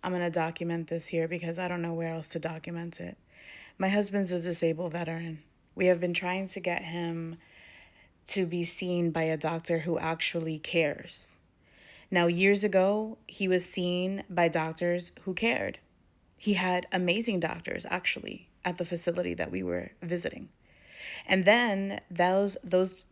I'm going to document this here because I don't know where else to document it. My husband's a disabled veteran. We have been trying to get him to be seen by a doctor who actually cares. Now, years ago, he was seen by doctors who cared. He had amazing doctors, actually, at the facility that we were visiting. And then those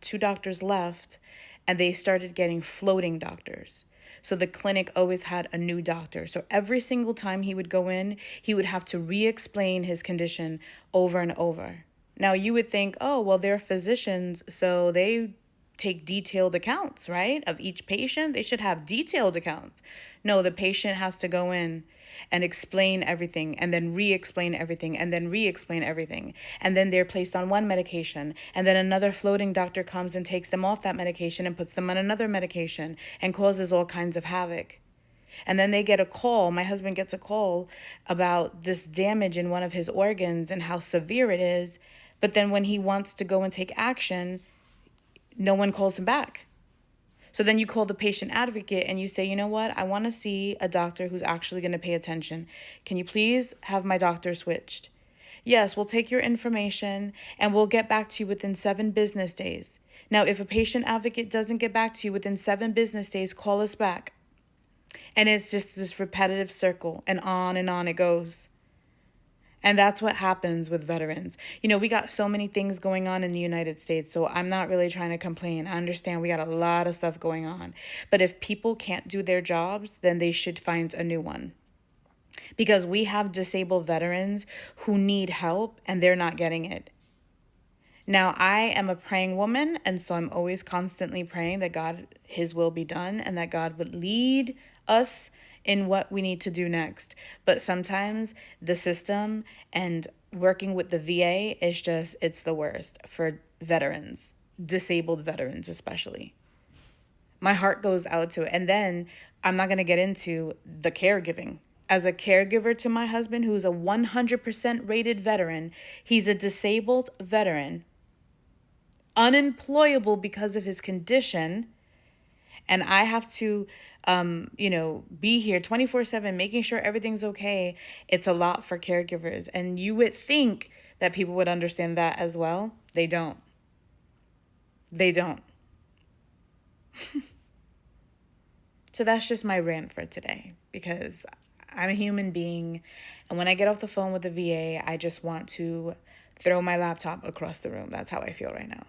two doctors left, and they started getting floating doctors. So the clinic always had a new doctor. So every single time he would go in, he would have to re-explain his condition over and over. Now you would think, oh, well, they're physicians, so they take detailed accounts, right? Of each patient. They should have detailed accounts. No, the patient has to go in and explain everything and then re-explain everything and then re-explain everything. And then they're placed on one medication. And then another floating doctor comes and takes them off that medication and puts them on another medication and causes all kinds of havoc. And then they get a call. My husband gets a call about this damage in one of his organs and how severe it is. But then when he wants to go and take action, no one calls him back. So then you call the patient advocate and you say, you know what? I want to see a doctor who's actually going to pay attention. Can you please have my doctor switched? Yes, we'll take your information and we'll get back to you within 7 business days. Now, if a patient advocate doesn't get back to you within 7 business days, call us back. And it's just this repetitive circle and on it goes. And that's what happens with veterans. You know, we got so many things going on in the United States, so I'm not really trying to complain. I understand we got a lot of stuff going on. But if people can't do their jobs, then they should find a new one. Because we have disabled veterans who need help and they're not getting it. Now, I am a praying woman, and so I'm always constantly praying that God, His will be done, and that God would lead us in what we need to do next. But sometimes the system and working with the VA is just, it's the worst for veterans, disabled veterans especially. My heart goes out to it. And then I'm not going to get into the caregiving. As a caregiver to my husband, who's a 100% rated veteran, he's a disabled veteran, unemployable because of his condition, and I have to be here 24/7 making sure everything's okay. It's a lot for caregivers, and you would think that people would understand that as well. They don't. They don't. So that's just my rant for today, because I'm a human being, and when I get off the phone with the VA, I just want to throw my laptop across the room. That's how I feel right now.